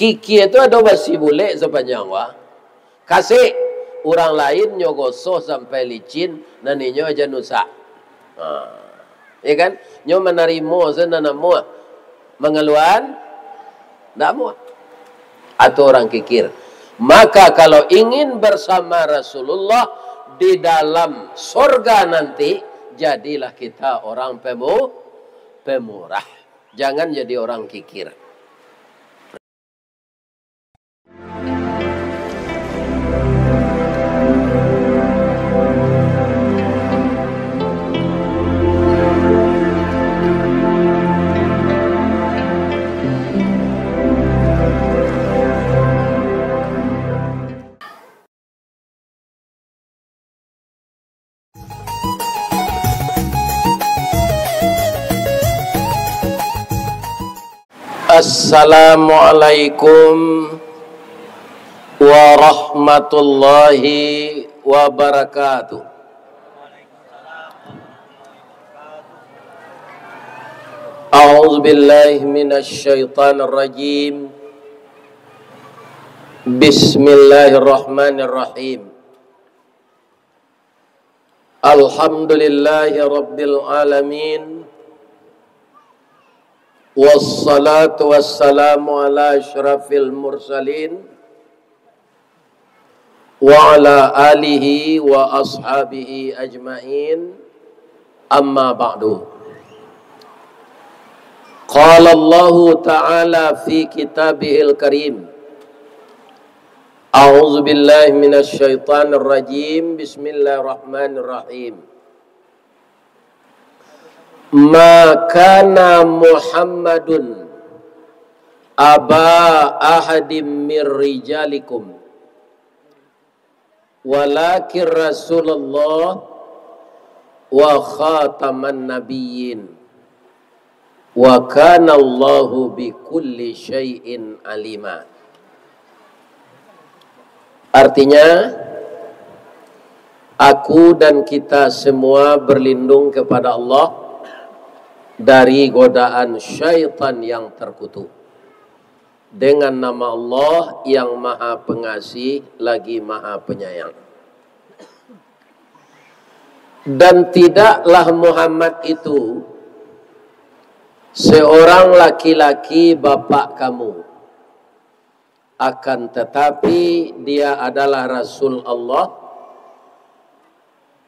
Kiki itu ada basi bule sepanjang wah. Kasih orang lain nyogosoh sampai licin, naninyo aja nusa. Ya kan? Nyo menerima senana muah. Mengeluhan, tidak muah. Atau orang kikir. Maka kalau ingin bersama Rasulullah di dalam surga nanti, jadilah kita orang pemurah. Jangan jadi orang kikir. Assalamualaikum warahmatullahi wabarakatuh. A'udzu billahi minasy syaithanir rajim. Bismillahirrahmanirrahim. Alhamdulillahi rabbil alamin. Wassalatu wassalamu ala asyrafil mursalin wa ala alihi wa ashabihi ajma'in, amma ba'du. Qala Allah ta'ala fi kitabihil karim, a'udzu billahi minasy syaithanir rajim, bismillahirrahmanirrahim. Ma kana Muhammadun aba ahadim mir rijalikum walakin Rasulullah wa khataman nabiyyin wa kana Allahu bi kulli syai'in alima. Artinya, aku dan kita semua berlindung kepada Allah dari godaan syaitan yang terkutuk, dengan nama Allah yang maha pengasih lagi maha penyayang. Dan tidaklah Muhammad itu seorang laki-laki bapak kamu, akan tetapi dia adalah Rasul Allah,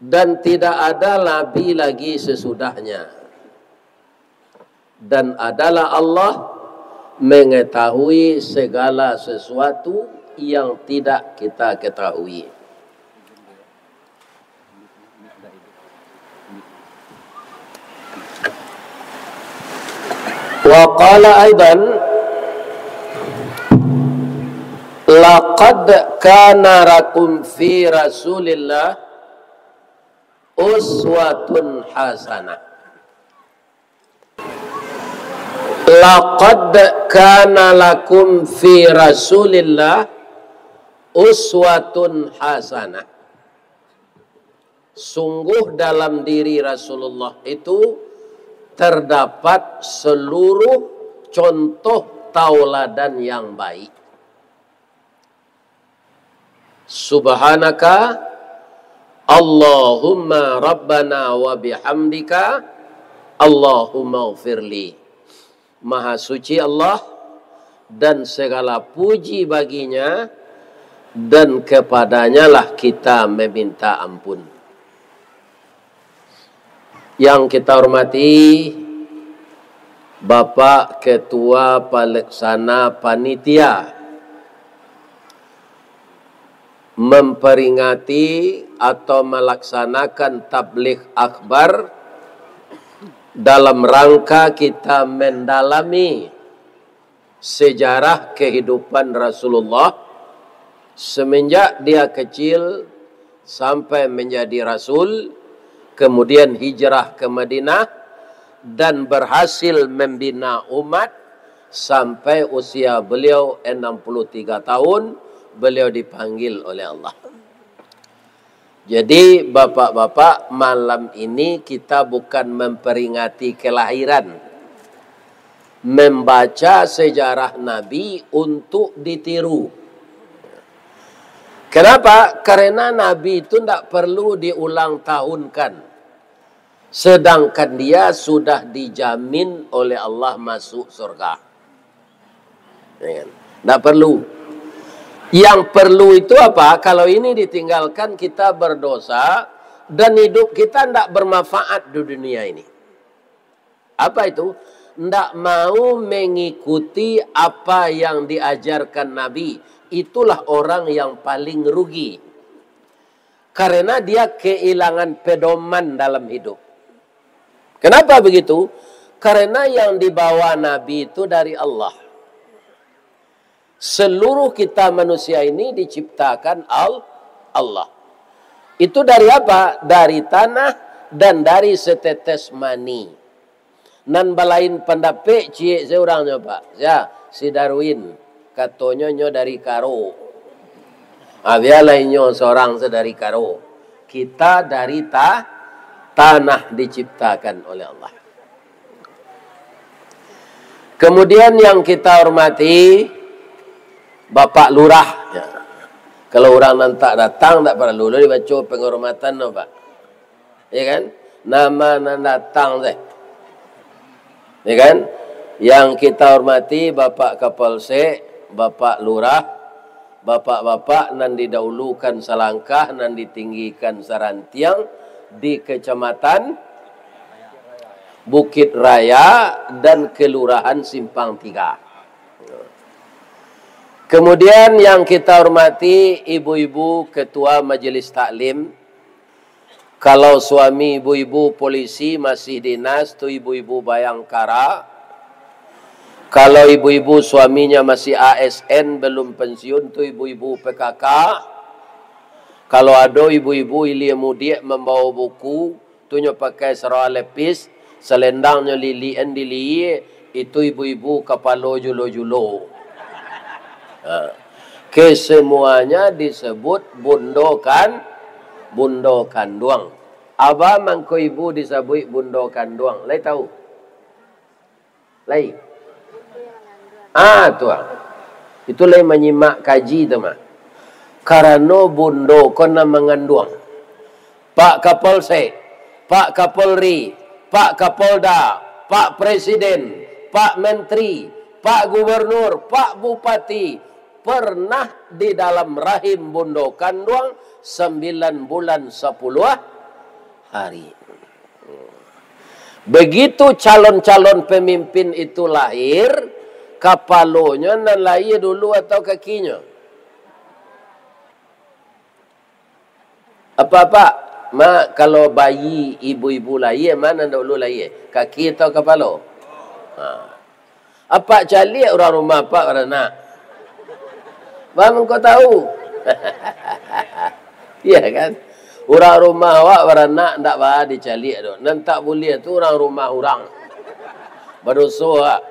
dan tidak ada nabi lagi sesudahnya. Dan adalah Allah mengetahui segala sesuatu yang tidak kita ketahui. Wa qala aidan, laqad kana lakum fi Rasulillah uswatun hasanah. Laqad kana lakum fi Rasulillah uswatun hasanah. Sungguh dalam diri Rasulullah itu terdapat seluruh contoh tauladan yang baik. Subhanaka Allahumma rabbana wa bihamdika Allahumma ighfirli. Maha suci Allah dan segala puji baginya, dan kepadanya lah kita meminta ampun. Yang kita hormati Bapak Ketua Pelaksana Panitia memperingati atau melaksanakan tabligh akbar dalam rangka kita mendalami sejarah kehidupan Rasulullah semenjak dia kecil sampai menjadi Rasul, kemudian hijrah ke Madinah dan berhasil membina umat sampai usia beliau 63 tahun, beliau dipanggil oleh Allah. Jadi bapak-bapak, malam ini kita bukan memperingati kelahiran, membaca sejarah Nabi untuk ditiru. Kenapa? Karena Nabi itu tidak perlu diulang tahunkan. Sedangkan dia sudah dijamin oleh Allah masuk surga. Tidak perlu. Yang perlu itu apa? Kalau ini ditinggalkan kita berdosa dan hidup kita tidak bermanfaat di dunia ini. Apa itu? Tidak mau mengikuti apa yang diajarkan Nabi. Itulah orang yang paling rugi. Karena dia kehilangan pedoman dalam hidup. Kenapa begitu? Karena yang dibawa Nabi itu dari Allah. Seluruh kita manusia ini diciptakan Allah. Itu dari apa? Dari tanah dan dari setetes mani. Nan balain pendapat cie seorangnya Pak. Ya, si Darwin katanya nyo dari karo. Avia lainnya seorang sedari karo. Kita dari tanah diciptakan oleh Allah. Kemudian yang kita hormati Bapak Lurah. Ya. Kalau orang nanti datang tak perlu dibaca penghormatan no, Pak. Ya kan? Nama nan datang deh. Ya kan? Yang kita hormati Bapak Kapolsek, Bapak Lurah, bapak-bapak nan didahulukan selangkah, nan ditinggikan sarantiang di Kecamatan Bukit Raya dan Kelurahan Simpang 3. Kemudian yang kita hormati ibu-ibu ketua majelis taklim. Kalau suami ibu-ibu polisi masih dinas, tu ibu-ibu Bayangkara. Kalau ibu-ibu suaminya masih ASN belum pensiun, tu ibu-ibu PKK. Kalau ada ibu-ibu ilia mudik membawa buku, tunya pakai serah lepis, selendangnya lilien diliye, itu ibu-ibu kepala julo-julo. Kesemuanya disebut bundokan duang. Aba mangko ibu disebut bundokan duang. Lai tahu? Lai? Tuang. Itu lai menyimak kaji tu mah. Karena bundo kena menganduang. Pak Kapolsek, Pak Kapolri, Pak Kapolda, Pak Presiden, Pak Menteri, Pak Gubernur, Pak Bupati pernah di dalam rahim bundo kanduang 9 bulan 10 hari. Begitu calon-calon pemimpin itu lahir, kapalonya nan lahir dulu atau kakinya? Apa-apa? Kalau bayi ibu-ibu lahir, mana dulu lahir? Kaki atau kepala? Apa calik orang rumah apa orang nak? Bang kau tahu? Iya kan? Orang rumah awak beranak tak bah dicalik tu. Dan tak boleh tu orang rumah orang. Berdosa.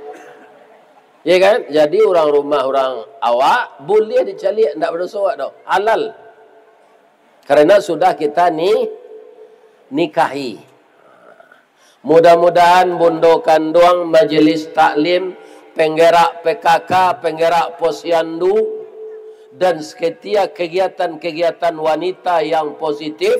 Ya kan? Jadi orang rumah orang awak boleh dicalik tak berdosa tu. Halal. Karena sudah kita nikahi. Mudah-mudahan bundo kanduang majelis taklim, penggerak PKK, penggerak posyandu, dan setiap kegiatan-kegiatan wanita yang positif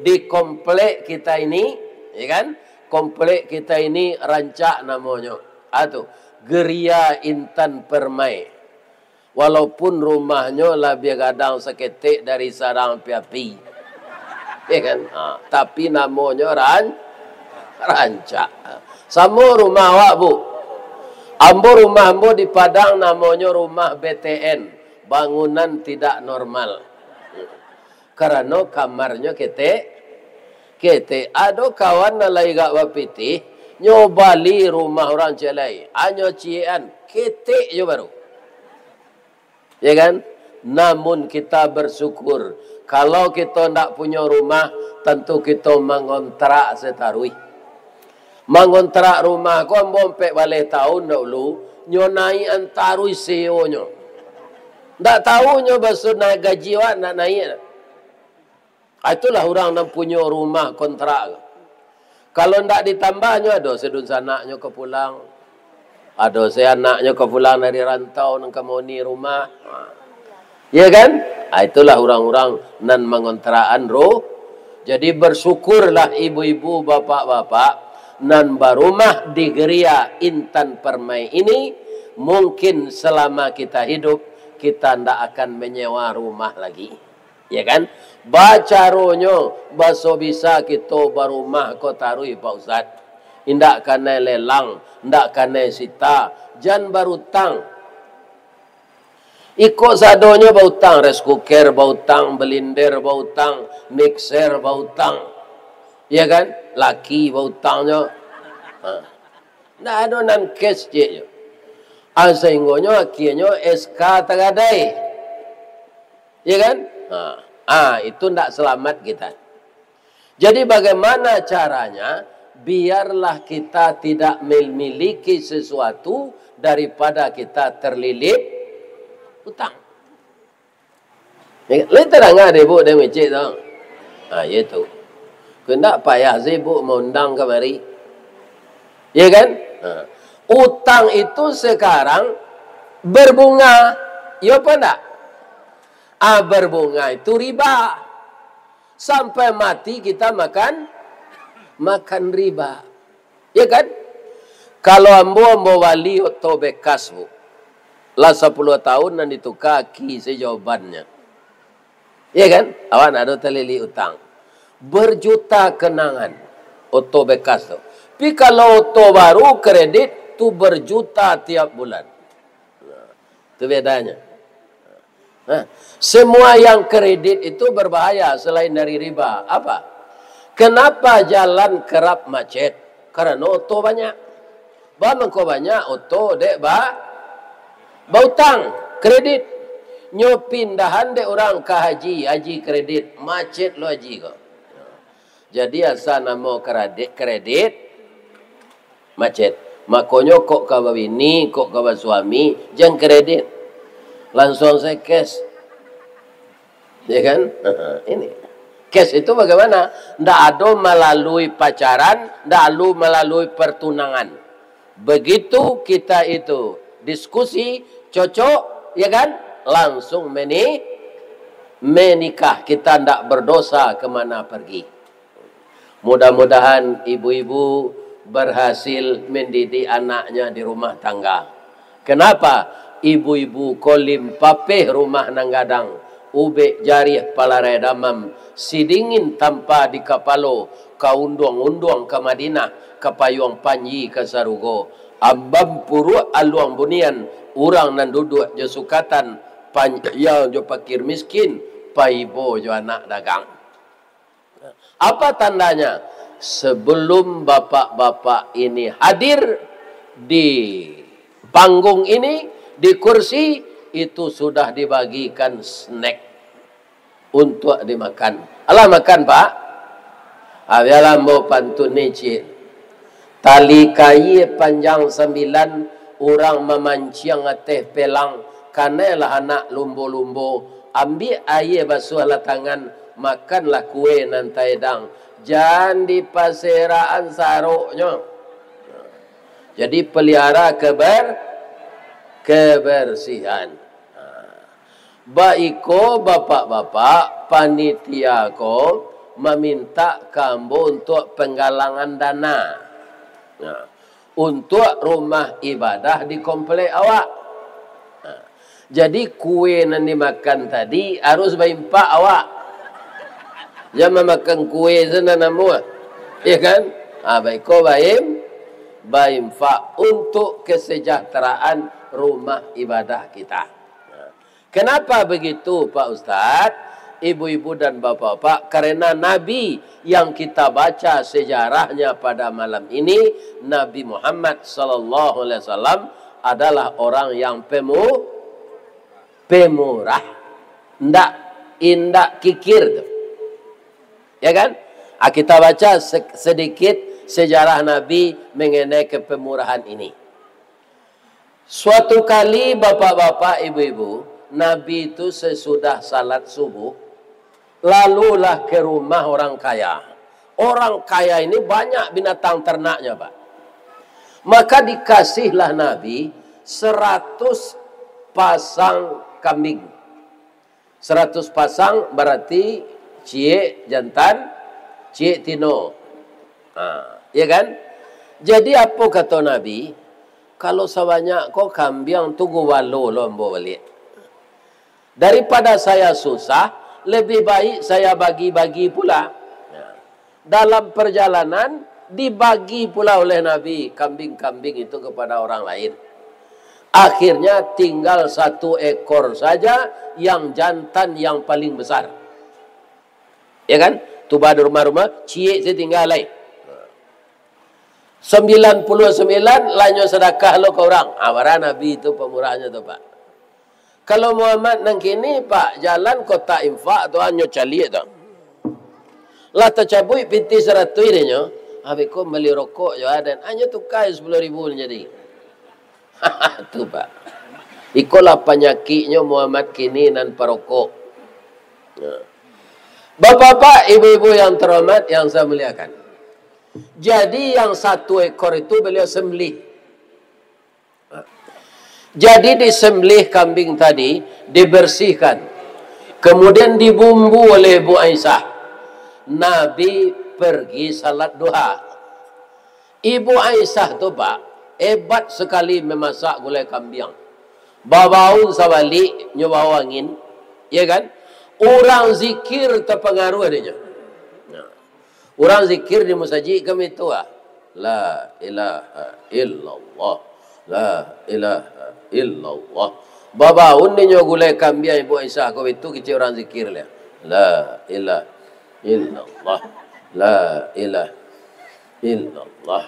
di komplek kita ini, ya kan? Komplek kita ini rancak namanya. Atau Geria Intan Permai. Walaupun rumahnya lebih gadang seketik dari sarang api-api. Ya kan? Tapi namanya rancak. Sama rumah awak, Bu. Ambo rumah ambo di Padang namanya rumah BTN. Bangunan tidak normal. Karena kamarnya kete. Ada kawan na lagi gak wapiti, nyobali rumah orang celai. Anyo cian, kete je baru. Ya kan? Namun kita bersyukur. Kalau kita tak punya rumah, tentu kita mengontrak setarui. Mengontrak rumah, kau bompek balik tahun dahulu, nyonai antarui CEO-nya. Tak tahunya besok naik gaji awak nak naik. Itulah orang yang punya rumah kontrak. Kalau tak ditambahnya ada sedun sanaknya ke pulang. Ada saya anaknya ke pulang dari rantau nang kamoni rumah. Ya kan? Itulah orang-orang nan mengontraan roh. Jadi bersyukurlah ibu-ibu, bapak-bapak nan barumah di Geria Intan Permai ini. Mungkin selama kita hidup kita ndak akan menyewa rumah lagi. Ya kan? Baca rohnya baso bisa kita barumah ko tarui Pak Ustaz. Indak kena lelang, ndak kena sita, jan barutang. Ikut sadonya bautang, rice cooker bautang, blender bautang, mixer bautang. Ya kan? Laki bautangnya. Ndak ada nan cash je. Asinggonya akhirnya SK tagadai. Ya kan? Itu ndak selamat kita. Jadi bagaimana caranya? Biarlah kita tidak memiliki sesuatu daripada kita terlilit hutang. Lain terang ada ibu dan mencik tu. Itu. Kena payah ibu mengundang kemari. Ya kan? Hutang itu sekarang berbunga. Ya apa enggak? Berbunga itu riba. Sampai mati kita makan riba. Ya kan? Kalau ambo wali atau bekas bu. Lah 10 tahun dan itu kaki sejawabannya. Ya kan? Awan ada telili utang. Berjuta kenangan. Oto bekas tu. Tapi kalau oto baru kredit tu berjuta tiap bulan. Itu bedanya. Semua yang kredit itu berbahaya selain dari riba. Apa? Kenapa jalan kerap macet? Karena oto banyak. Bamangko banyak oto dek bautang kredit. Nyo pindahan dek orang ke haji kredit, macet lo haji ko. Jadi asal nama kredit macet. Makonyo kok ka bini, kok ka suami, jangan kredit. Langsung saya cash. Ya kan? Ini. Cash itu bagaimana? Ndak ada melalui pacaran, ndak ada melalui pertunangan. Begitu kita itu diskusi, cocok, ya kan? Langsung menikah. Kita ndak berdosa kemana pergi. Mudah-mudahan ibu-ibu berhasil mendidik anaknya di rumah tangga. Kenapa? Ibu-ibu kolim papeh rumah nanggadang. Ube jarih palarai damam. Sidingin tanpa di kapalo. Kaunduang-unduang ke Madinah. Kapayuang panji ke Sarugo. Ambam puru aluang bunian. Urang nan duduk je sukatan. Panjang jo pakir miskin. Paibo jo anak dagang. Apa tandanya? Sebelum bapak-bapak ini hadir di panggung ini, di kursi, itu sudah dibagikan snack untuk dimakan. Alah makan pak. Abialah mau pantun ni tali kayu panjang 9 orang memancing teh pelang. Kanelah anak lumbo-lumbo. Ambil air basuh lah tangan. Makanlah kue nanti dang. Jangan di paseraan saruknya. Jadi pelihara kebersihan. Baiko bapak-bapak panitia ko meminta kamu untuk penggalangan dana. Untuk rumah ibadah di komplek awak. Jadi kue yang dimakan tadi harus bayimpak awak. Jangan makan kue sana namu. Ya kan? Baiko bayimpak untuk kesejahteraan rumah ibadah kita. Kenapa begitu Pak Ustadz? Ibu-ibu dan bapak-bapak, karena Nabi yang kita baca sejarahnya pada malam ini, Nabi Muhammad SAW adalah orang yang pemurah, indak kikir. Ya kan? Kita baca sedikit sejarah Nabi mengenai kepemurahan ini. Suatu kali bapak-bapak, ibu-ibu, Nabi itu sesudah salat subuh, lalulah ke rumah orang kaya. Orang kaya ini banyak binatang ternaknya, Pak. Maka dikasihlah Nabi 100 pasang kambing. 100 pasang berarti cie jantan, cie tino. Ya kan? Jadi apa kata Nabi? Kalau sebanyak kau kambing tunggu walu lombo balik. Daripada saya susah, lebih baik saya bagi-bagi pula. Dalam perjalanan dibagi pula oleh Nabi kambing-kambing itu kepada orang lain. Akhirnya tinggal 1 ekor saja yang jantan yang paling besar. Ya kan? Tu pada rumah-rumah, cie saya tinggal lain. 99 lanyo sedekah lo ke orang. Awara Nabi itu pemurahnya tu Pak. Kalau Muhammad nang kini Pak, jalan kota infak tu anyo cali tu. Lah tercabui pinti 100 ini nyo. Habis ko beli rokok jo dan anyo tukai 10.000 jadi. Tu Pak. Ikolah penyakitnya Muhammad kini nan perokok. Bapak-bapak, ibu-ibu yang terhormat yang saya muliakan. Jadi yang 1 ekor itu beliau sembelih. Jadi disembelih kambing tadi, dibersihkan. Kemudian dibumbu oleh Bu Aisyah. Nabi pergi salat duha. Ibu Aisyah tu Pak, hebat sekali memasak gulai kambing. Babaun sabalik, nyoba angin. Ya kan? Orang zikir terpengaruh adanya. Orang zikir di masjid kami itu La ilaha illallah. La ilaha illallah. Babaun ni nyoba gulai kambing Ibu Aisyah kau itu kecil orang zikir lah. La ilaha illallah. La ilaha illallah.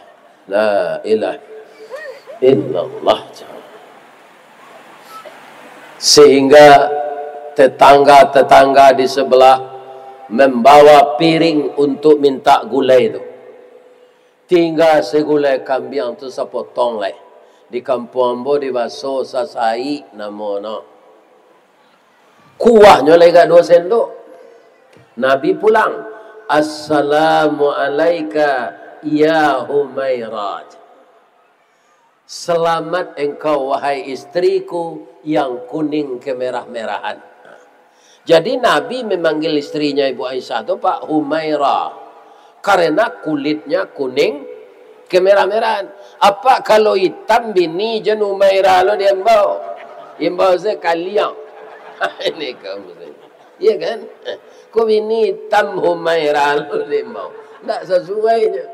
La ilaha illallah. Sehingga tetangga-tetangga di sebelah membawa piring untuk minta gulai itu. Tinggal segulai kambing tu sepotong lah. Di kampung ambo di baso sasai namono. Kuahnya lega 2 sendok. Nabi pulang. Assalamu alaika ya Humairah. Selamat engkau wahai istriku yang kuning kemerah-merahan. Jadi Nabi memanggil istrinya Ibu Aisyah itu Pak Humairah. Karena kulitnya kuning kemerah-merahan. Apa kalau hitam bini jen Humairah lo dia bau. Imbau saya kalian. Ini kamu saya. Iya kan? Kau bini hitam Humairah lo dia bau. Tak sesuainya.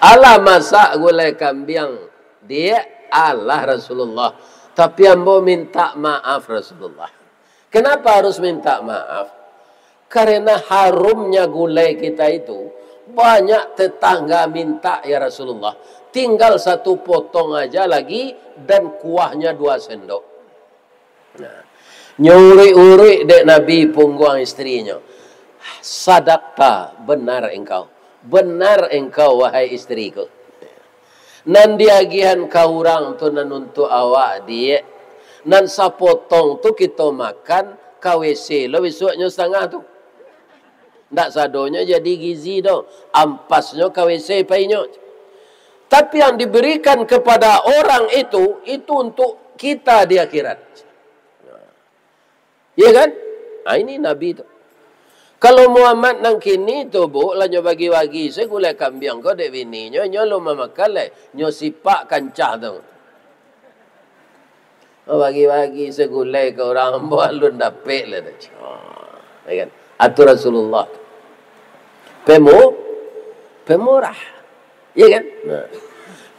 Allah masak gulai kambing. Dia Allah Rasulullah. Tapi ambo minta maaf Rasulullah. Kenapa harus minta maaf? Karena harumnya gulai kita itu. Banyak tetangga minta ya Rasulullah. Tinggal 1 potong aja lagi. Dan kuahnya 2 sendok. Nah, nyuri-uri dek Nabi punggung istrinya. Sadaqta, benar engkau. Benar engkau wahai istriku. Nan diagihan kau orang tu nan untuk awak dia. Nan sapotong tu kita makan KWC lo besoknya setengah tu. Ndak sadonya jadi gizi dong. Ampasnya KWC painyo. Tapi yang diberikan kepada orang itu untuk kita di akhirat. Ya kan? Nah, ini Nabi itu. Kalau Muhammad nang kini tu bu, lah nyo bagi-bagi segulai kambing kau dek bini nyo lo memakan le, nyo sipak kancah tu. Bagi-bagi segulai ke orang buat lu dapet le tu. Ya kan? Atur Rasulullah. Pemurah. Ya kan? Nah.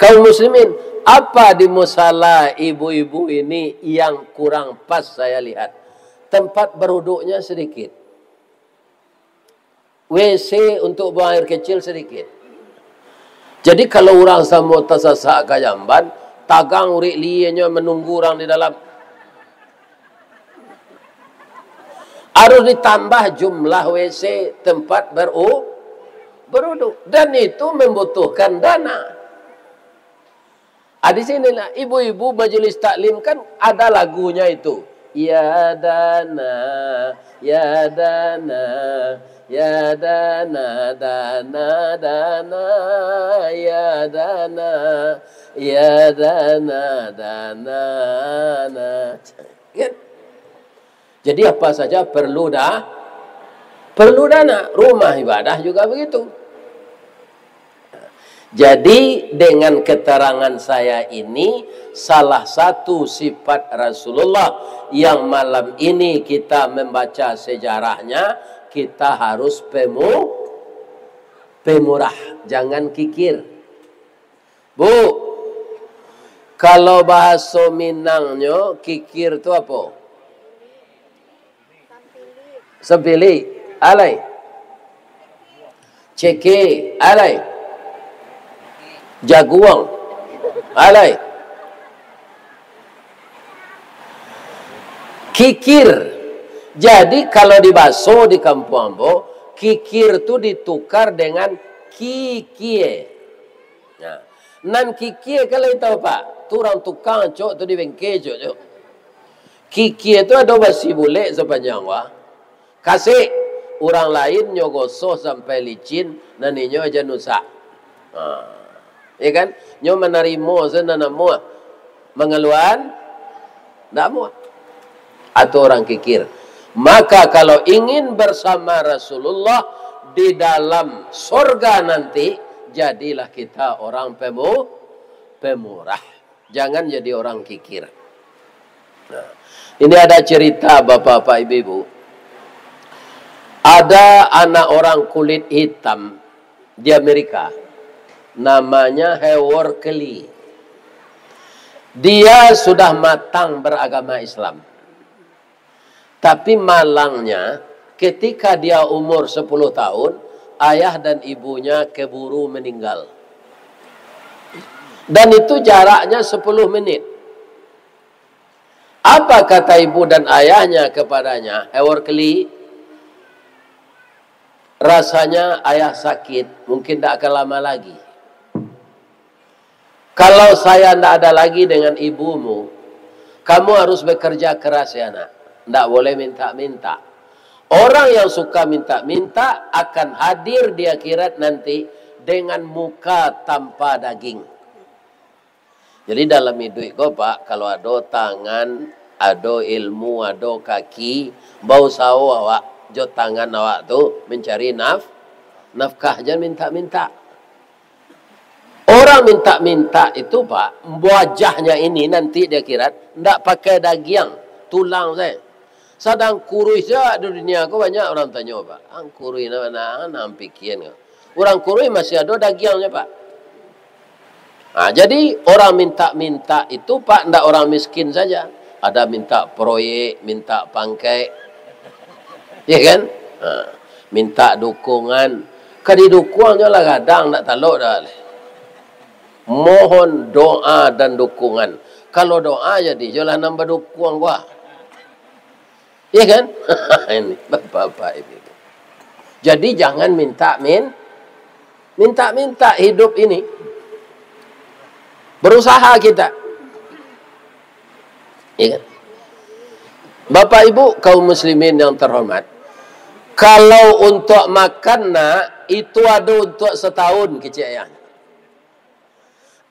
Kaum muslimin, apa di musala ibu-ibu ini yang kurang pas saya lihat? Tempat beruduknya sedikit. WC untuk buang air kecil sedikit. Jadi kalau orang sama tersasak ke jamban, tagang urik lianya menunggu orang di dalam. Harus ditambah jumlah WC tempat beruduk. Dan itu membutuhkan dana. Di sinilah ibu-ibu majelis taklim kan ada lagunya itu. Ya dana, ya dana, Ya dana dana dana ya dana ya dana dana na. Kan? Jadi apa saja perlu dana. Rumah ibadah juga begitu. Jadi dengan keterangan saya ini, salah satu sifat Rasulullah yang malam ini kita membaca sejarahnya, kita harus pemurah, jangan kikir. Bu, kalau bahasa Minangnya kikir itu apa? Sepili, alai. Ceke, alai. Jaguang, alai. Kikir. Jadi kalau di Baso di Kampung Ambo, kikir itu ditukar dengan kikie. Nah, nan kikie kalau itu Pak, tu orang tukang cok tu di bengkel cok. Kikie itu ada basi bule sepanjang wah. Kasih orang lain nyogoso sampai licin, naninyo aja nusa. Ya kan? Nyo menerima senana muah. Mengeluhan enggak muah. Atau orang kikir. Maka kalau ingin bersama Rasulullah di dalam surga nanti, jadilah kita orang pemurah. Jangan jadi orang kikir. Nah, ini ada cerita bapak-bapak ibu-ibu. Ada anak orang kulit hitam di Amerika. Namanya Howard Kelly. Dia sudah matang beragama Islam. Tapi malangnya ketika dia umur 10 tahun, ayah dan ibunya keburu meninggal. Dan itu jaraknya 10 menit. Apa kata ibu dan ayahnya kepadanya? Howard Kelly, rasanya ayah sakit, mungkin tidak akan lama lagi. Kalau saya tidak ada lagi dengan ibumu, kamu harus bekerja keras ya nak. Tidak boleh minta-minta. Orang yang suka minta-minta akan hadir di akhirat nanti dengan muka tanpa daging. Jadi dalam hidup kau Pak, kalau ada tangan, ada ilmu, ada kaki, bau sawo awak, jo tangan awak tu mencari nafkah, jangan minta-minta. Orang minta-minta itu Pak, wajahnya ini nanti di akhirat tidak pakai daging, tulang saya. Sadang kurui saja di dunia aku banyak orang tanya Pak, ang kurui mana nampikian. Orang kurui masih ada dagingnya Pak. Nah, jadi orang minta-minta itu Pak, tidak orang miskin saja. Ada minta proyek, minta pangkai, ya kan? Nah, minta dukungan. Kadidukungannya lah kadang tidak taluk dah. Mohon doa dan dukungan. Kalau doa jadi jelah nambah dukung gua. Iya kan? Ini bapak-bapak ibu. Jadi jangan minta hidup ini. Berusaha kita. Iya kan? Bapak ibu kaum muslimin yang terhormat. Kalau untuk makan nak, itu ada untuk setahun kecil ya.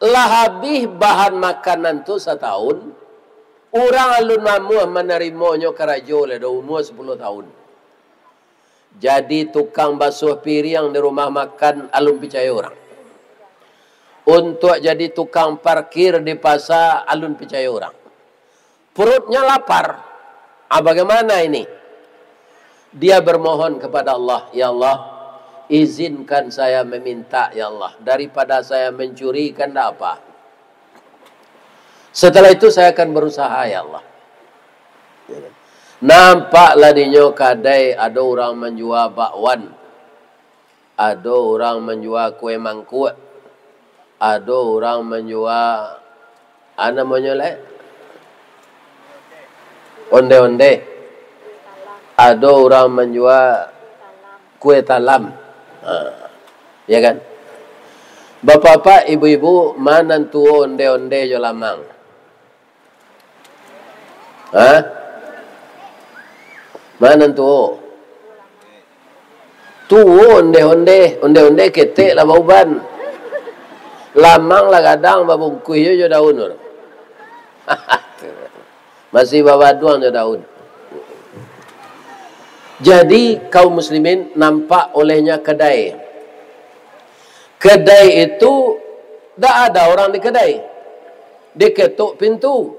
Lah habis bahan makanan tu setahun, orang alun mamu menerimanya kerajo le umur 10 tahun. Jadi tukang basuh piring di rumah makan alun percaya orang. Untuk jadi tukang parkir di pasar alun percaya orang. Perutnya lapar. Bagaimana ini? Dia bermohon kepada Allah, ya Allah, izinkan saya meminta ya Allah. Daripada saya mencuri kan tak apa. Setelah itu saya akan berusaha ya Allah. Nampaklah dinyo kadai ada orang menjual bakwan. Ada orang menjual kue mangkuk. Ada orang menjual apa namanya le? Onde-onde. Ada orang menjual kue talam. Ya kan? Bapak-bapak, ibu-ibu, mana tu onde-onde jo lamang? Mana tu? Tuwo onde ketek lah bauban. Lamang lah kadang babungkuy jo daun. Masih babaduang jo daun. Jadi kaum muslimin nampak olehnya kedai. Kedai itu tak ada orang di kedai. Diketuk pintu.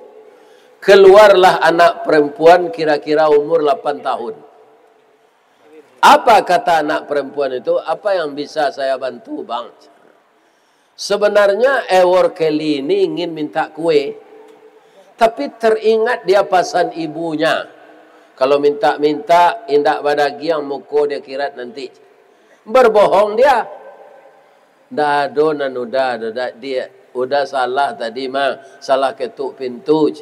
Keluarlah anak perempuan kira-kira umur 8 tahun. Apa kata anak perempuan itu? Apa yang bisa saya bantu, bang? Sebenarnya Ewor Kelly ini ingin minta kue. Tapi teringat dia pasan ibunya. Kalau minta-minta, indak badagi yang muko dia kirat nanti. Berbohong dia. Dado nanuda, dia udah salah tadi mah, salah ketuk pintu.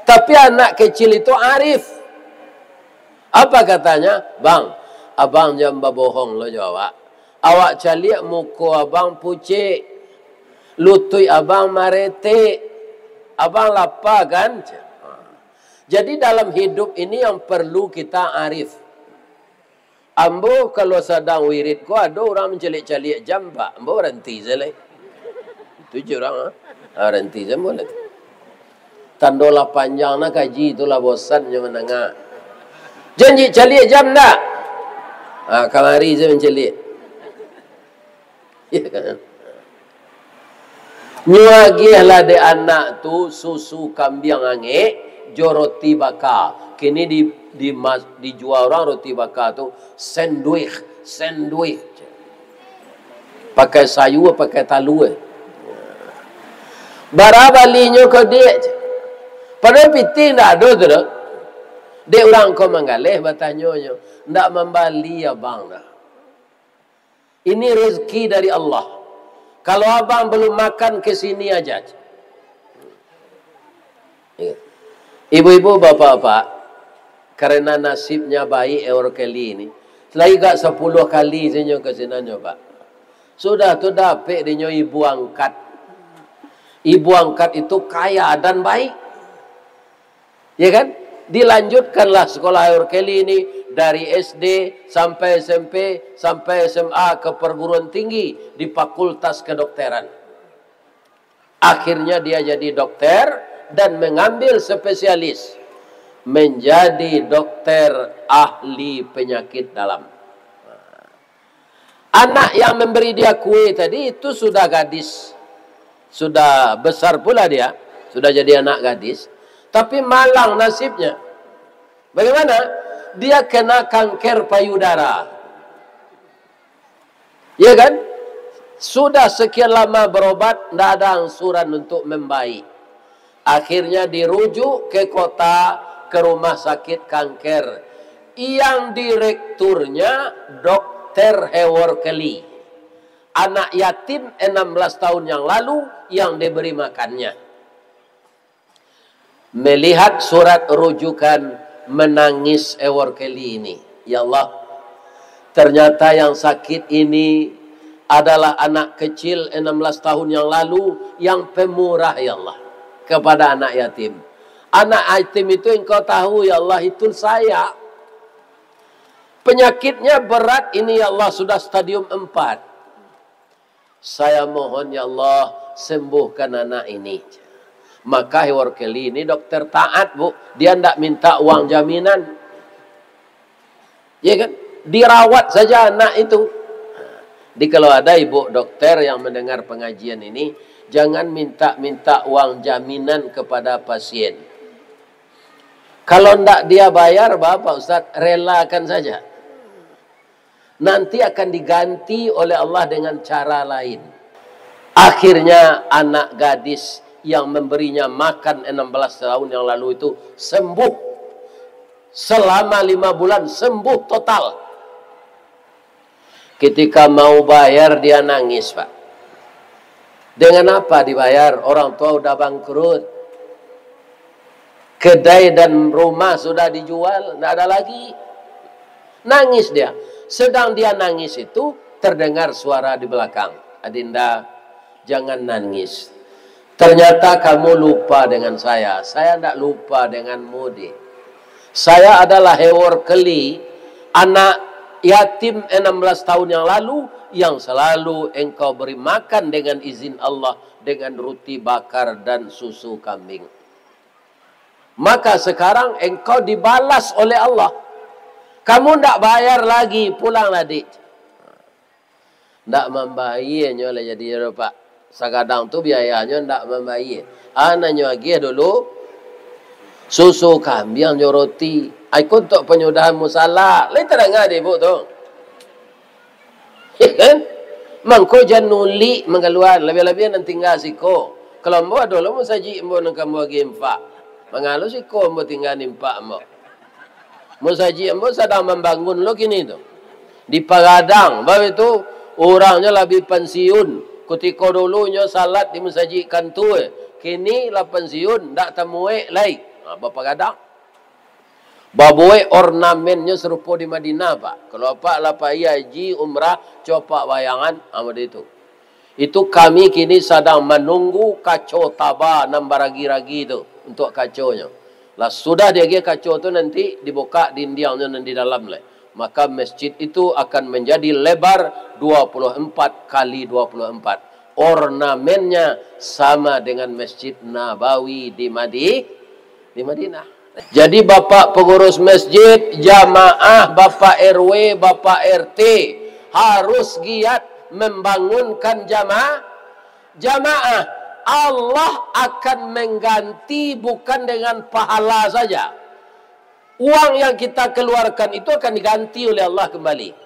Tapi anak kecil itu arif. Apa katanya? Bang, abang jangan berbohong lo jawab. Awak caliak muko abang pucik. Lutui abang marete. Abang lapar kan? Jadi dalam hidup ini yang perlu kita arif. Ambo kalau sedang wirid ko ada orang mencelik-celik jam pak. Ambo berhenti selai. Tujuh orang berhenti jam boleh. Tandolah panjang nak kaji itulah bosannya menengah. Janji celik jam tak? Kamari saya mencelik. Ya kan? Nyuagilah de anak tu susu kambing angek, jo roti bakar. Kini dijual orang roti bakar tu sandwich. Pakai sayur, pakai talu. Barabalinya ke dia. Pada piti tak ada tu. Dia orang kau menggalih bertanya. Tak membali abang dah. Ini rezeki dari Allah. Kalau abang belum makan ke sini aja. Ibu-ibu, bapak-bapak, karena nasibnya baik Ewor Kelly ini, selagi gak 10 kali saya ke sini pak. Sudah tu dapat dia ibu angkat. Ibu angkat itu kaya dan baik. Ya kan? Dilanjutkanlah sekolah Ewor Kelly ini dari SD sampai SMP sampai SMA ke perguruan tinggi di Fakultas Kedokteran. Akhirnya dia jadi dokter dan mengambil spesialis menjadi dokter ahli penyakit dalam. Anak yang memberi dia kue tadi itu sudah gadis. Sudah besar pula dia, sudah jadi anak gadis. Tapi malang nasibnya. Bagaimana? Dia kena kanker payudara. Ya kan? Sudah sekian lama berobat, tidak ada angsuran untuk membaik. Akhirnya dirujuk ke kota, ke rumah sakit kanker. Yang direkturnya Dr. Ewor Kelly. Anak yatim 16 tahun yang lalu yang diberi makannya. Melihat surat rujukan, menangis Ewor Kelly ini. Ya Allah, ternyata yang sakit ini adalah anak kecil 16 tahun yang lalu yang pemurah ya Allah kepada anak yatim. Anak yatim itu engkau tahu ya Allah itu saya. Penyakitnya berat ini ya Allah sudah stadium 4. Saya mohon ya Allah sembuhkan anak ini. Maka Ewor Kelly ini dokter taat bu. Dia tidak minta uang jaminan. Ya kan? Dirawat saja anak itu. Jadi kalau ada ibu dokter yang mendengar pengajian ini, jangan minta uang jaminan kepada pasien. Kalau tidak dia bayar, Bapak Ustaz, relakan saja. Nanti akan diganti oleh Allah dengan cara lain. Akhirnya anak gadis yang memberinya makan 16 tahun yang lalu itu sembuh. Selama 5 bulan sembuh total. Ketika mau bayar dia nangis Pak. Dengan apa dibayar? Orang tua udah bangkrut. Kedai dan rumah sudah dijual, tidak ada lagi. Nangis dia. Sedang dia nangis itu terdengar suara di belakang. Adinda, jangan nangis. Ternyata kamu lupa dengan saya. Saya tidak lupa denganmu. Saya adalah Ewor Kelly, anak yatim 16 tahun yang lalu yang selalu engkau beri makan dengan izin Allah dengan roti bakar dan susu kambing. Maka sekarang engkau dibalas oleh Allah. Kamu tidak bayar lagi, pulanglah dik. Tidak membayarnya oleh jadi Pak. Sekadang tu biayanya tidak membayar. Anaknya lagi dulu susu kambing roti. Aku untuk penyudahan musalah. Lain tak dengar dia ibu tu. Ya kan? Mangko januli mengeluar. Lebih-lebih nanti tinggal siko. Kalau mbak dulu mau saji mbak nak kamu lagi impak. Mengalu siko mbak tinggal impak mbak. Mau saji mbak sedang membangun lo kini tu. Di Pagadang. Bahawa itu orangnya lebih pensiun. Ketika dulunya salat di mensajikan tu. Kini lah pensiun. Tak temuek lain. Bapak Pagadang. Babuai ornamennya serupa di Madinah, Pak. Kalau Pak lapai haji, umrah, copak bayangan, amat itu. Itu kami kini sedang menunggu kacau taba nambah ragi-ragi itu untuk kacaunya. Lah sudah dia kacau tu nanti dibuka dindingnya nanti dalam lah. Maka masjid itu akan menjadi lebar 24 kali 24. Ornamennya sama dengan Masjid Nabawi di Madinah. Jadi Bapak pengurus masjid, jamaah, Bapak RW, Bapak RT harus giat membangunkan jamaah. Allah akan mengganti bukan dengan pahala saja. Uang yang kita keluarkan itu akan diganti oleh Allah kembali.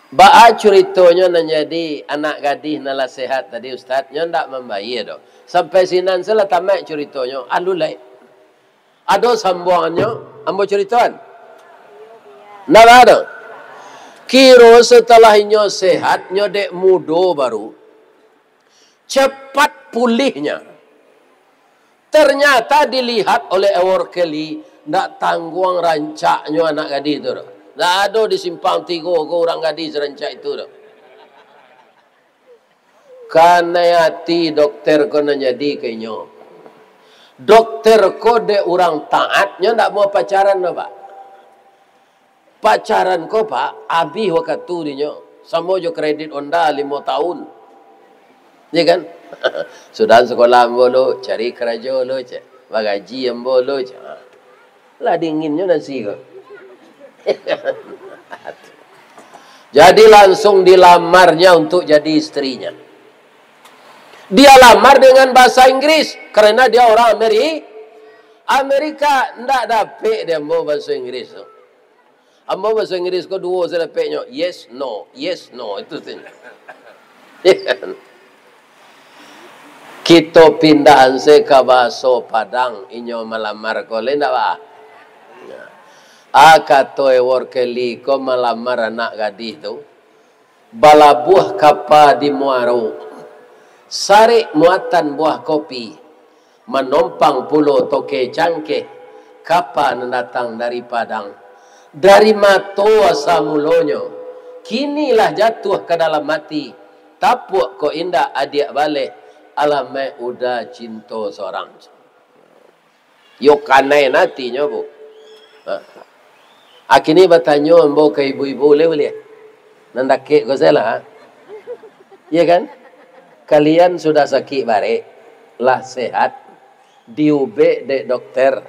Ba'a ceritanya menjadi anak gadis nala sehat tadi Ustaz, nya ndak membayar doh. Sampai sinan salah tamat ceritanya, alulai. Ada sambungannya, ambo ceritaan. Ndak ada. Kiro setelah inyo sehat, nyo dek mudo baru. Cepat pulihnya. Ternyata dilihat oleh Ewar Kelly, ndak tangguang rancaknya anak gadis itu doh. Tak ada di simpang 3 ke orang gadis rancak itu dah. Karena hati dokter kena jadi kayaknya. Dokter kode orang taatnya tak mau pacaran dah Pak. Pacaran ko Pak, habis waktu dia. Sama jo kredit Honda 5 tahun. Ya kan? Sudah sekolah ambolo, cari kerja lo, bagaji ambolo. Lah dinginnya nasi ko. Jadi langsung dilamarnya untuk jadi istrinya. Dia lamar dengan bahasa Inggris karena dia orang Amerika ndak dapat dia mau bahasa Inggris. Ambo bahasa Inggris ko dua saya dapatnya yes no itu saja. Kita pindahan se ke bahasa Padang inyo melamar ko le ndak ba? Kata Ewar Kelly ko melamar anak gadis tu. Bala buah kapa di Muaro. Sari muatan buah kopi. Menompang pulau toke cangke. Kapa datang dari Padang. Dari matoa samulonyo. Kinilah jatuh ke dalam mati. Tapuk ko indah adik balik. Alamai udah cinta seorang. Yo kanai natinya bu. Akini bertanya ambo ke ibu-ibu boleh? Nandake ko sila. Ya kan? Kalian sudah sakit bare, lah sehat, diube dek dokter,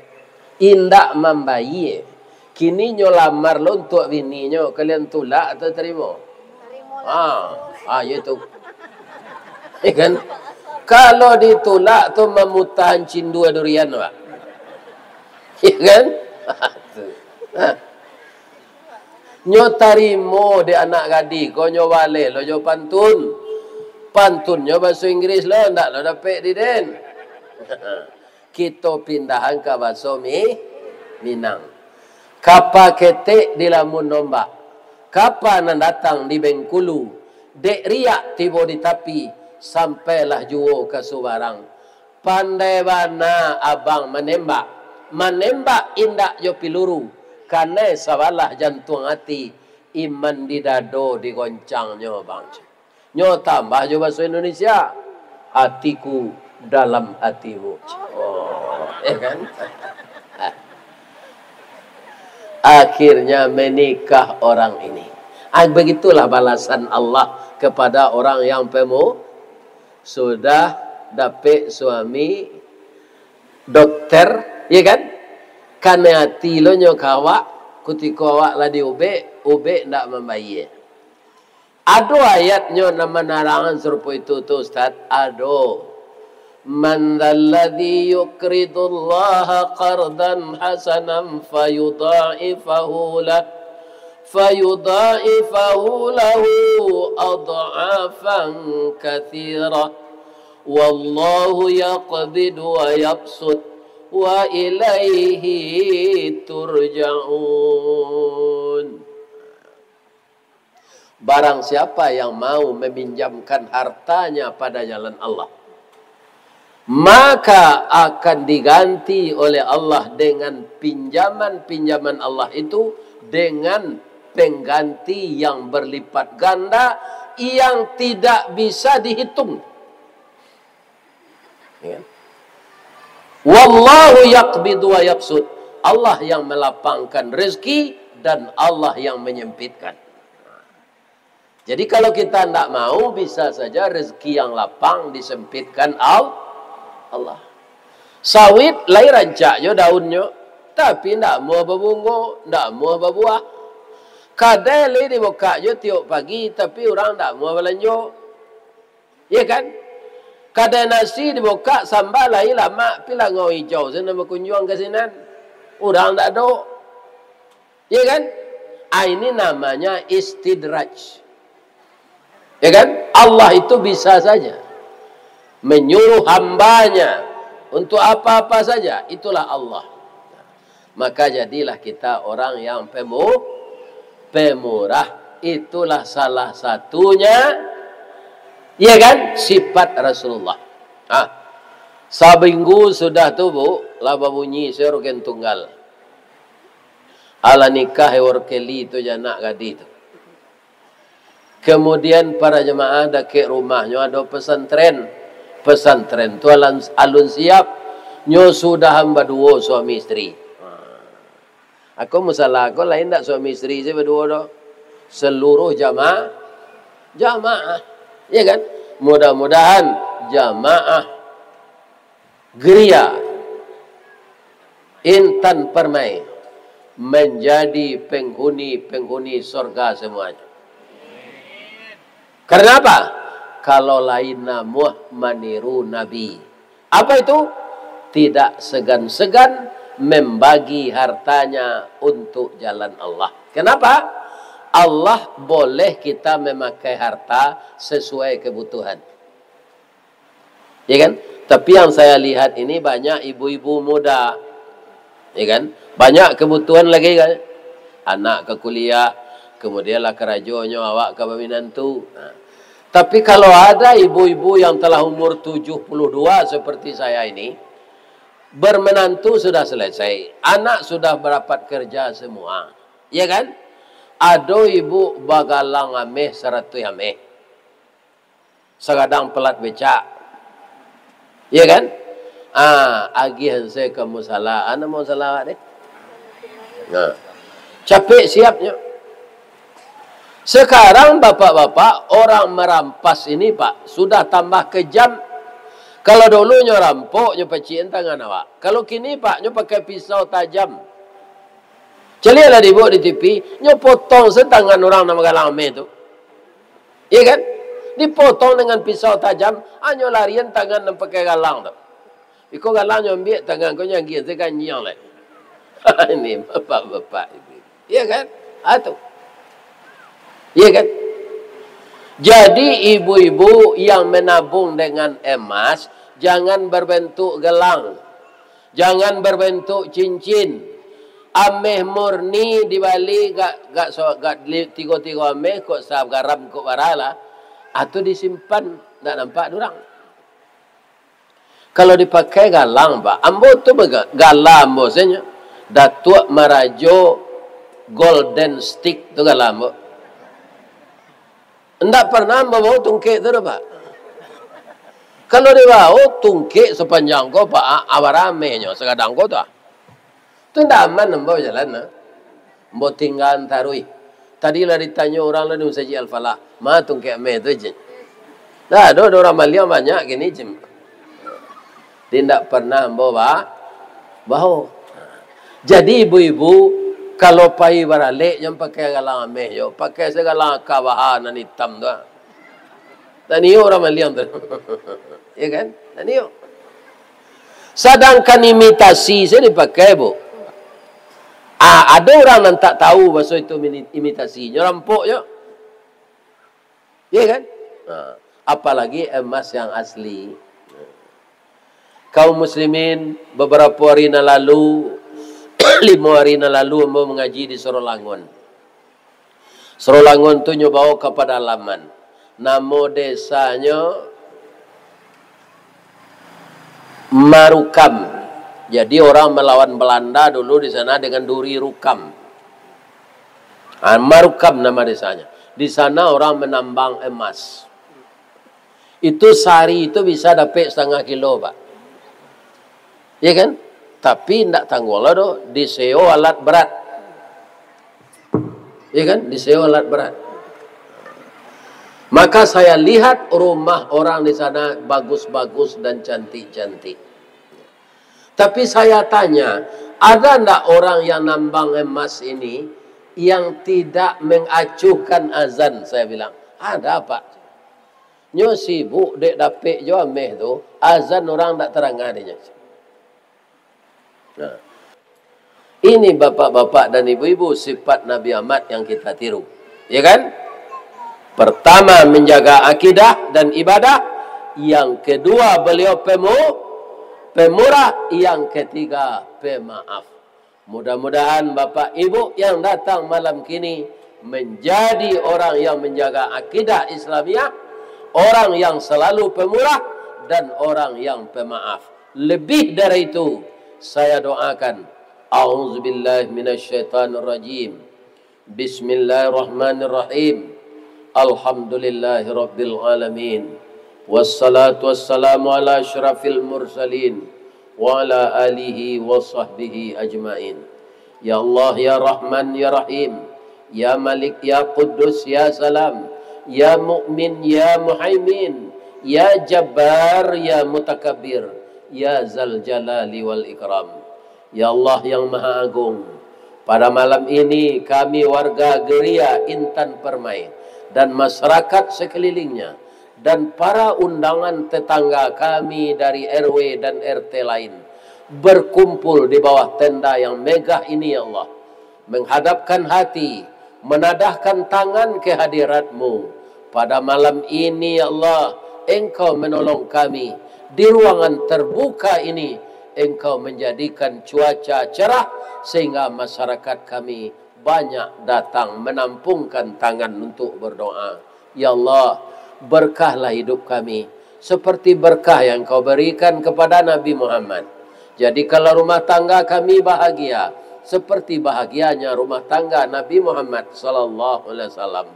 indak membayi. Kini nyo lamar lo untuk bininya, kalian tolak atau terima? Itu. Ya kan? Kalau ditolak tu memutahan cindua durian, Pak. Ya kan? Nyo tarimo de anak gadis, ko nyo balik, lo nyo pantunnya bahasa Inggris lo, ndak lo dapat di den. Kita pindahan ke bahasa Minang. Kapa ketek di lamun nombak. Kapa nan datang di Bengkulu. Dek riak tiba di tapi, sampailah juo ke Subarang. Pandai bana abang menembak indak jo piluru. Karena sabalah jantung hati, iman di dado digoncangnya bang. Nyo tambah jo bahasa Indonesia, hatiku dalam hatimu. Oh, kan? akhirnya menikah orang ini. Begitulah balasan Allah kepada orang yang sudah dapat suami dokter, ya kan? Karena hati lo nyokawa ketika awak lah di ube ndak membayar. Ada ayatnya nama narangan serupa itu tuh Ustaz. Ada. Man dzalladzi yuqridullaha qardan hasanan fayudha'ifahu lahu adha'afan katsira wallahu yaqbidu wa yabsut wa ilaihi turja'un. Barang siapa yang mau meminjamkan hartanya pada jalan Allah, maka akan diganti oleh Allah dengan pinjaman Allah itu dengan pengganti yang berlipat ganda yang tidak bisa dihitung. Wallahu yaqbidu wa yabsut. Allah yang melapangkan rezeki dan Allah yang menyempitkan. Jadi kalau kita tidak mau, bisa saja rezeki yang lapang disempitkan Allah. Sawit lai rancaknya daunnya, tapi tidak mau berbunga, tidak mau berbuah. Kadai lai dibukanya tiap pagi, tapi orang tidak mau belanja. Ya kan? Kadai nasi dibuka, sambal lai lama, pila ngau hijau, sana berkunjung ke sini. Orang tidak ada. Ya kan? Ini namanya istidraj. Ya kan? Allah itu bisa saja menyuruh hambanya untuk apa-apa saja. Itulah Allah. Maka jadilah kita orang yang pemurah. Itulah salah satunya, ya kan, sifat Rasulullah. Sabinggu sudah tu bu, laba bunyi seroken tunggal. Ala nikah hewarkeli itu janak gadi tu. Kemudian para jemaah dah ke rumahnya ada pesantren. Pesantren tu alun siap. Nyo sudah hamba dua suami isteri. Aku masalah aku lain tak suami isteri saya berdua dah. Seluruh jamaah. Ya kan? Mudah-mudahan jamaah geria Intan Permai menjadi penghuni surga semuanya. Karena apa? Kalau lain namuh meniru Nabi. Apa itu? Tidak segan-segan membagi hartanya untuk jalan Allah. Kenapa? Allah boleh kita memakai harta sesuai kebutuhan. Ya kan? Tapi yang saya lihat ini banyak ibu-ibu muda. Ya kan? Banyak kebutuhan lagi kan? Anak ke kuliah, kemudianlah kerajonya awak ke menantu. Tapi kalau ada ibu-ibu yang telah umur 72 seperti saya ini, bermenantu sudah selesai, anak sudah berdapat kerja semua, ya kan? Ada ibu bagalang ameh 100 ameh, sekadang pelat becak, ya kan? Agihan saya ke musalah, anak mau salah deh. Capek siapnya. Sekarang bapak-bapak orang merampas ini pak sudah tambah kejam. Kalau dulu nyo rampok nyo peciin tangan awak. Kalau kini pak nyo pakai pisau tajam. Celialah dibawa di TV nyo potong setangan orang nama galang itu. Iya kan? Dipotong dengan pisau tajam. Nyo larian tangan dan pakai galang tu. Iko galang nyo ambil tangan kau nyanggian sekan nyang lah. Ini bapak-bapak. Iya kan? Itu. Iya kan? Jadi ibu-ibu yang menabung dengan emas jangan berbentuk gelang, jangan berbentuk cincin. Ameh murni di Bali gak tiga-tiga ameh kok sahab garam kok barala atau disimpan tak nampak durang. Kalau dipakai galang pak, ambo tu galang bosnya. Datuk Marajo golden stick tu galang bo. Tidak pernah membawa tungkek tu pak. Kalau dia bawa tungkek sepanjang kau pak, awaramenya sekadang kau tu. Itu tidak aman membawa jalan. Mbok tinggal tarui. Tadi lah ditanya orang lain saji al-falah. Matung kayak me tu je. Dah, ada orang Malaysia banyak gini je. Dia tidak pernah bawa bahu. Jadi ibu-ibu kalau pai baralik yang pakai galang ameh yo, pakai segala kawahan dan hitam tu. Dan iyo orang Malaysia tu. Ya kan? Dan iyo. Sedangkan imitasi saya dipakai bu. Ada orang yang tak tahu bahasa itu imitasi. Nyorampok je. Ya kan? Apalagi emas yang asli. Kaum muslimin beberapa hari lalu 5 hari lalu mau mengaji di Sorolangun. Sorolangun tu nyobawa ke pedalaman. Nama desanya Marukam. Jadi orang melawan Belanda dulu di sana dengan duri rukam. Marukam nama desanya. Di sana orang menambang emas. Itu sehari itu bisa dapat 0,5 kilo, Pak. Ya kan? Tapi tidak tanggung lah doh, diseo alat berat. Ya kan? Diseo alat berat. Maka saya lihat rumah orang di sana bagus-bagus dan cantik-cantik. Tapi saya tanya, ada tidak orang yang nambang emas ini yang tidak mengacuhkan azan? Saya bilang, ada Pak. Nyo sibuk dek dapet jo ameh tu, azan orang tak terang adanya. Nah, ini bapak-bapak dan ibu-ibu sifat Nabi Ahmad yang kita tiru. Ya kan? Pertama menjaga akidah dan ibadah. Yang kedua beliau pemurah. Yang ketiga pemaaf. Mudah-mudahan bapak ibu yang datang malam kini menjadi orang yang menjaga akidah Islamiah, orang yang selalu pemurah dan orang yang pemaaf. Lebih dari itu, saya doakan, a'udzubillahi minasyaitonirrajim. Bismillahirrahmanirrahim. Alhamdulillahirabbil alamin. Wassalatu wassalamu ala asyrafil mursalin wa ala alihi wa sahbihi ajmain. Ya Allah, ya Rahman, ya Rahim, ya Malik, ya Quddus, ya Salam, ya Mu'min, ya Muhaimin, ya Jabbar, ya Mutakabbir, ya Zal Jalali wal Ikram. Ya Allah yang Maha Agung, pada malam ini kami warga Geria Intan Permai dan masyarakat sekelilingnya dan para undangan tetangga kami dari RW dan RT lain berkumpul di bawah tenda yang megah ini ya Allah, menghadapkan hati, menadahkan tangan ke hadirat-Mu. Pada malam ini ya Allah, Engkau menolong kami di ruangan terbuka ini. Engkau menjadikan cuaca cerah sehingga masyarakat kami banyak datang menampungkan tangan untuk berdoa. Ya Allah, berkahlah hidup kami seperti berkah yang Kau berikan kepada Nabi Muhammad. Jadi kalau rumah tangga kami bahagia seperti bahagianya rumah tangga Nabi Muhammad sallallahu alaihi wasallam.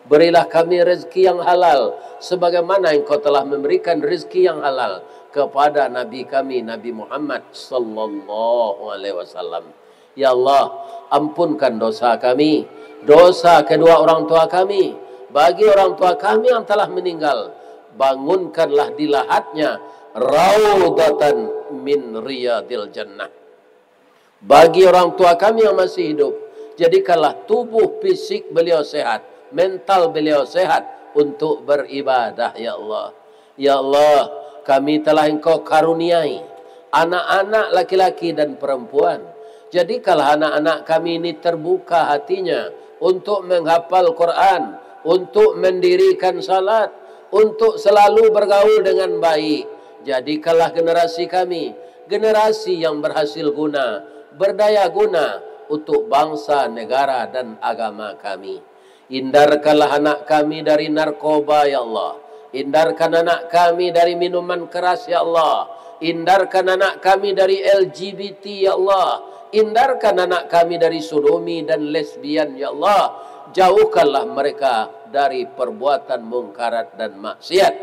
Berilah kami rezeki yang halal sebagaimana Engkau telah memberikan rezeki yang halal kepada Nabi kami Nabi Muhammad sallallahu alaihi wasallam. Ya Allah, ampunkan dosa kami, dosa kedua orang tua kami. Bagi orang tua kami yang telah meninggal, bangunkanlah di lahatnya raudatan min riyadil jannah. Bagi orang tua kami yang masih hidup, jadikanlah tubuh fisik beliau sehat, mental beliau sehat untuk beribadah ya Allah. Ya Allah, kami telah Engkau karuniai anak-anak laki-laki dan perempuan. Jadikanlah anak-anak kami ini terbuka hatinya untuk menghafal Quran, untuk mendirikan salat, untuk selalu bergaul dengan baik. Jadikanlah generasi kami generasi yang berhasil guna, berdaya guna untuk bangsa, negara dan agama kami. Hindarkanlah anak kami dari narkoba ya Allah. Hindarkan anak kami dari minuman keras ya Allah. Hindarkan anak kami dari LGBT ya Allah. Hindarkan anak kami dari sodomi dan lesbian ya Allah. Jauhkanlah mereka dari perbuatan mungkarat dan maksiat.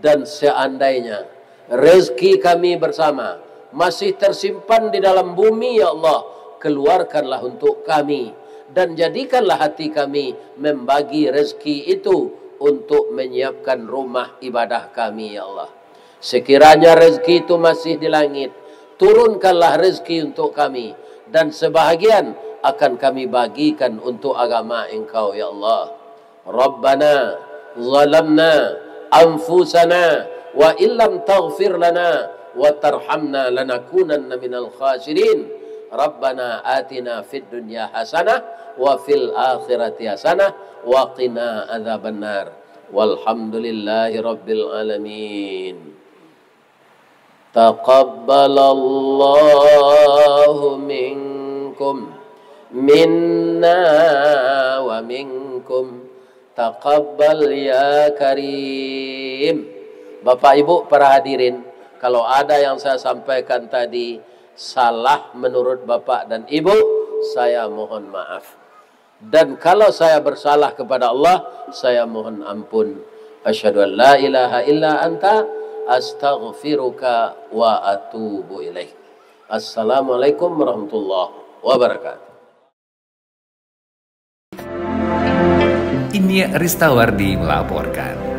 Dan seandainya rezeki kami bersama masih tersimpan di dalam bumi ya Allah, keluarkanlah untuk kami dan jadikanlah hati kami membagi rezeki itu untuk menyiapkan rumah ibadah kami, ya Allah. Sekiranya rezeki itu masih di langit, turunkanlah rezeki untuk kami, dan sebahagian akan kami bagikan untuk agama Engkau, ya Allah. Rabbana zalamna anfusana wa illam taghfir lana wa tarhamna lanakunanna minal khasirin. Rabbana atina fid dunya hasanah wa fil akhirati hasanah wa qina adzabannar. Walhamdulillahi rabbil alamin. Taqabbalallahu minkum minna wa minkum. Taqabbal ya karim. Bapak Ibu para hadirin, kalau ada yang saya sampaikan tadi salah menurut Bapak dan Ibu, saya mohon maaf. Dan kalau saya bersalah kepada Allah, saya mohon ampun. Asyhadu an la ilaha illa anta astaghfiruka wa atubu ilaih. Assalamualaikum warahmatullahi wabarakatuh. Ini Ristawardi melaporkan.